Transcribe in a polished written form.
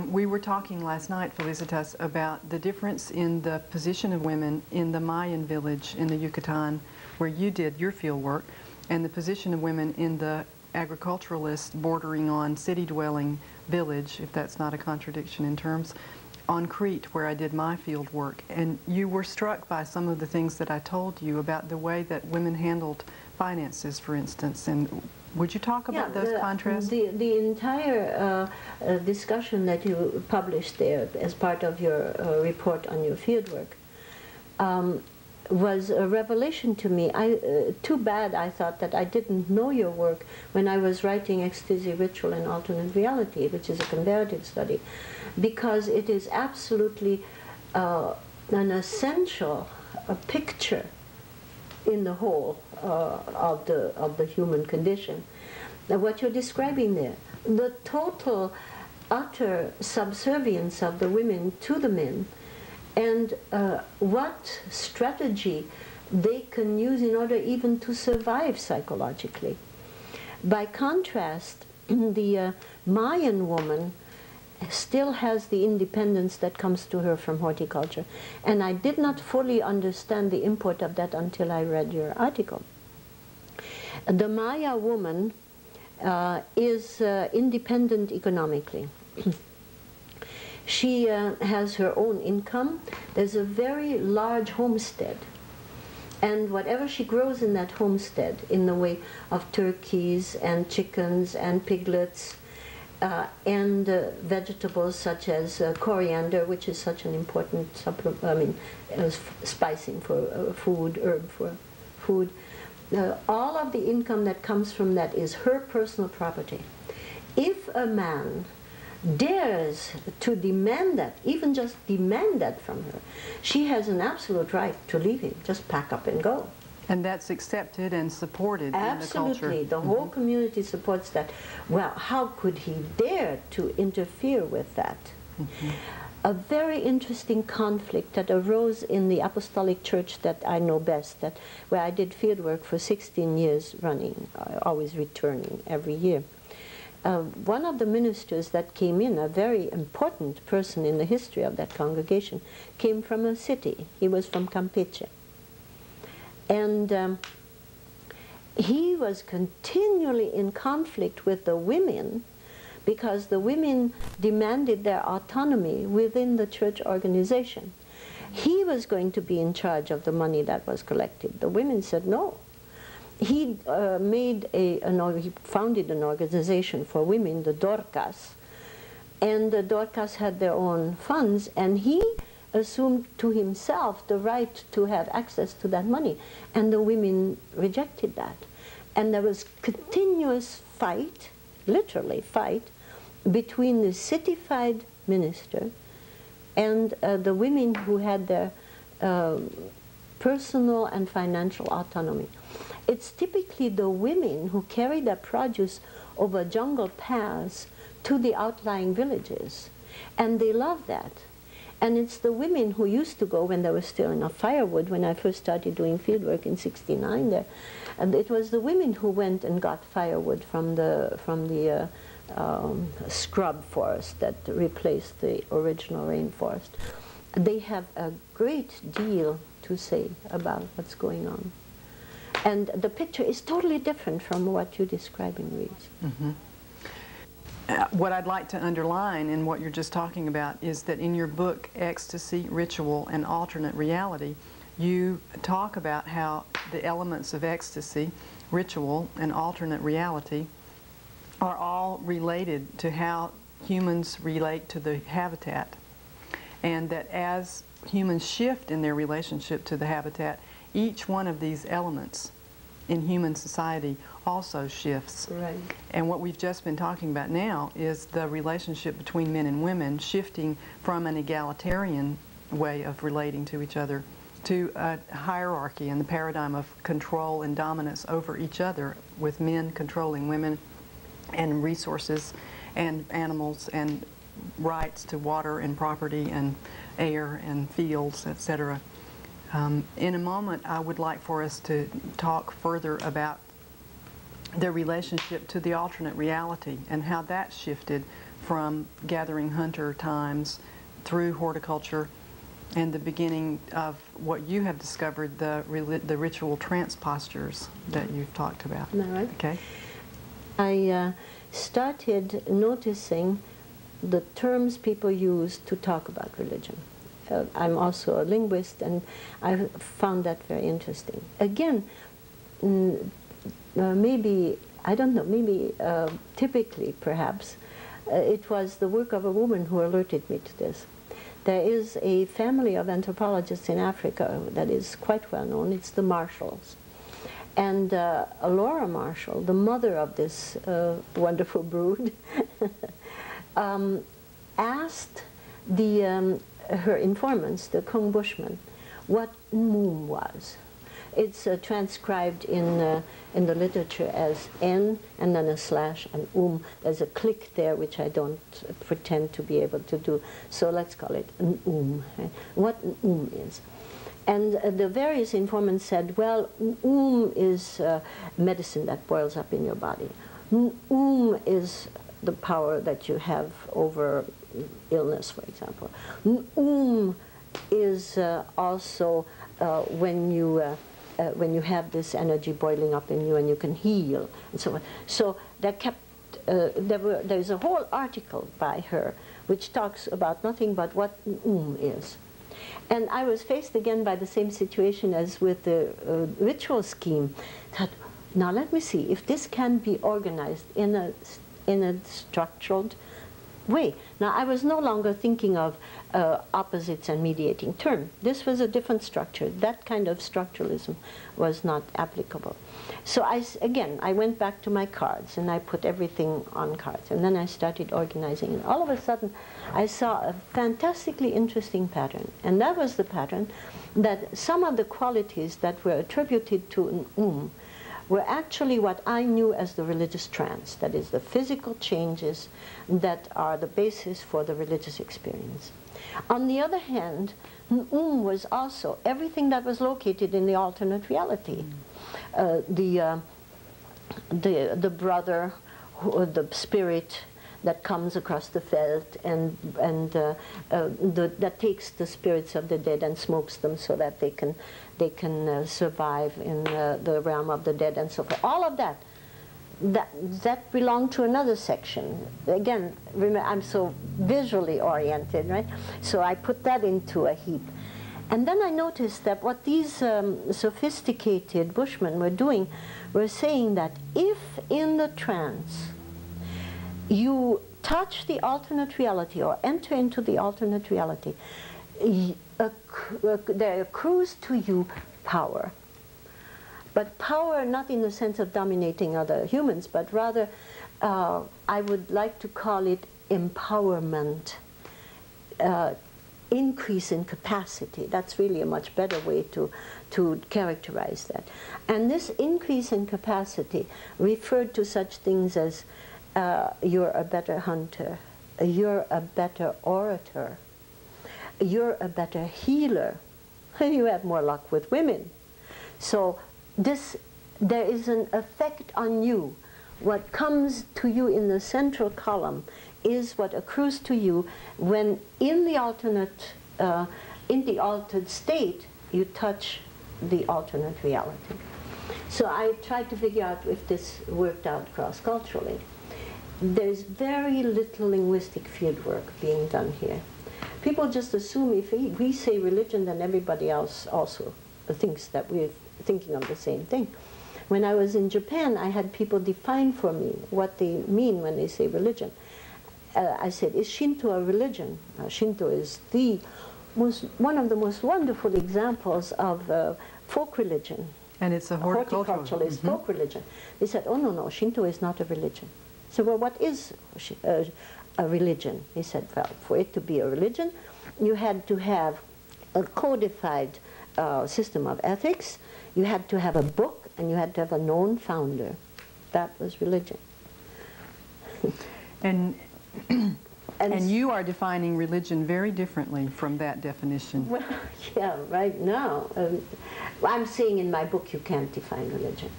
We were talking last night, Felicitas, about the difference in the position of women in the Mayan village in the Yucatan, where you did your field work, and the position of women in the agriculturalist bordering on city-dwelling village, if that's not a contradiction in terms, on Crete, where I did my field work. And you were struck by some of the things that I told you about the way that women handled finances, for instance. And would you talk about those contrasts? The entire discussion that you published there as part of your report on your fieldwork was a revelation to me. Too bad, I thought, that I didn't know your work when I was writing Ecstasy, Ritual, and Alternate Reality, which is a comparative study, because it is absolutely an essential picture in the whole of the human condition. Now, what you're describing there, the total, utter subservience of the women to the men, and what strategy they can use in order even to survive psychologically. By contrast, the Mayan woman still has the independence that comes to her from horticulture. And I did not fully understand the import of that until I read your article. The Maya woman is independent economically. She has her own income. There's a very large homestead. And whatever she grows in that homestead, in the way of turkeys and chickens and piglets, and vegetables such as coriander, which is such an important supplement, spicing for food, herb for food. All of the income that comes from that is her personal property. If a man dares to demand that, even just demand that from her, she has an absolute right to leave him, just pack up and go. And that's accepted and supported in the culture. Absolutely. The whole community supports that. Well, how could he dare to interfere with that? A very interesting conflict that arose in the Apostolic Church that I know best, where I did fieldwork for 16 years running, always returning every year. One of the ministers that came in, a very important person in the history of that congregation, came from a city. He was from Campeche. And he was continually in conflict with the women because the women demanded their autonomy within the church organization. He was going to be in charge of the money that was collected. The women said no. He he founded an organization for women, the Dorcas, and the Dorcas had their own funds, and he assumed to himself the right to have access to that money, and the women rejected that. And there was continuous fight, literally fight, between the citified minister and the women who had their personal and financial autonomy. It's typically the women who carry their produce over jungle paths to the outlying villages, and they love that. And it's the women who used to go when there was still enough firewood, when I first started doing fieldwork in '69 there. And it was the women who went and got firewood from the scrub forest that replaced the original rainforest. They have a great deal to say about what's going on. And the picture is totally different from what you're describing, Reese. What I'd like to underline in what you're just talking about is that in your book, Ecstasy, Ritual, and Alternate Reality, you talk about how the elements of ecstasy, ritual, and alternate reality are all related to how humans relate to the habitat. And that as humans shift in their relationship to the habitat, each one of these elements in human society also shifts. Right. And what we've just been talking about now is the relationship between men and women shifting from an egalitarian way of relating to each other to a hierarchy and the paradigm of control and dominance over each other, with men controlling women and resources and animals and rights to water and property and air and fields, etc. In a moment, I would like for us to talk further about the relationship to the alternate reality and how that shifted from gathering hunter times through horticulture and the beginning of what you have discovered, the ritual trance postures that you've talked about. Am I right? Okay. I started noticing the terms people use to talk about religion. I'm also a linguist, and I found that very interesting. Again, maybe, I don't know, maybe typically perhaps, it was the work of a woman who alerted me to this. There is a family of anthropologists in Africa that is quite well known. It's the Marshalls. And Laura Marshall, the mother of this wonderful brood, asked her informants, the Kung Bushmen, what Moom was. It's transcribed in the literature as N and then a slash and There's a click there which I don't pretend to be able to do. So let's call it an What an is. And the various informants said, well, is medicine that boils up in your body. Is the power that you have over illness, for example. Is also when you have this energy boiling up in you and you can heal, and so on. So there is a whole article by her which talks about nothing but what is. And I was faced again by the same situation as with the ritual scheme. That, now let me see if this can be organized in a structured way. Now I was no longer thinking of opposites and mediating term. This was a different structure. That kind of structuralism was not applicable. So again, I went back to my cards and I put everything on cards, and then I started organizing, and all of a sudden I saw a fantastically interesting pattern, and that was the pattern that some of the qualities that were attributed to an were actually what I knew as the religious trance, that is the physical changes that are the basis for the religious experience. On the other hand, was also everything that was located in the alternate reality. The brother, the spirit that comes across the veldt and that takes the spirits of the dead and smokes them so that they can survive in the realm of the dead and so forth. All of that belonged to another section. Again, remember, I'm so visually oriented, right? So I put that into a heap. And then I noticed that what these sophisticated Bushmen were doing were saying that if in the trance you touch the alternate reality or enter into the alternate reality, there accrues to you power. But power not in the sense of dominating other humans, but rather I would like to call it empowerment, increase in capacity. That's really a much better way to characterize that. And this increase in capacity referred to such things as you're a better hunter, you're a better orator, you're a better healer, you have more luck with women. So there is an effect on you. What comes to you in the central column is what accrues to you when in the altered state you touch the alternate reality. So I tried to figure out if this worked out cross-culturally. There's very little linguistic field work being done here. People just assume if we say religion, then everybody else also thinks that we're thinking of the same thing. When I was in Japan, I had people define for me what they mean when they say religion. I said, is Shinto a religion? Shinto is one of the most wonderful examples of folk religion. And it's a horticulturalist folk religion. They said, oh no, Shinto is not a religion. So, well, what is a religion? He said, well, for it to be a religion, you had to have a codified system of ethics, you had to have a book, and you had to have a known founder. That was religion. And you are defining religion very differently from that definition. Well, yeah, right now. I'm saying in my book you can't define religion.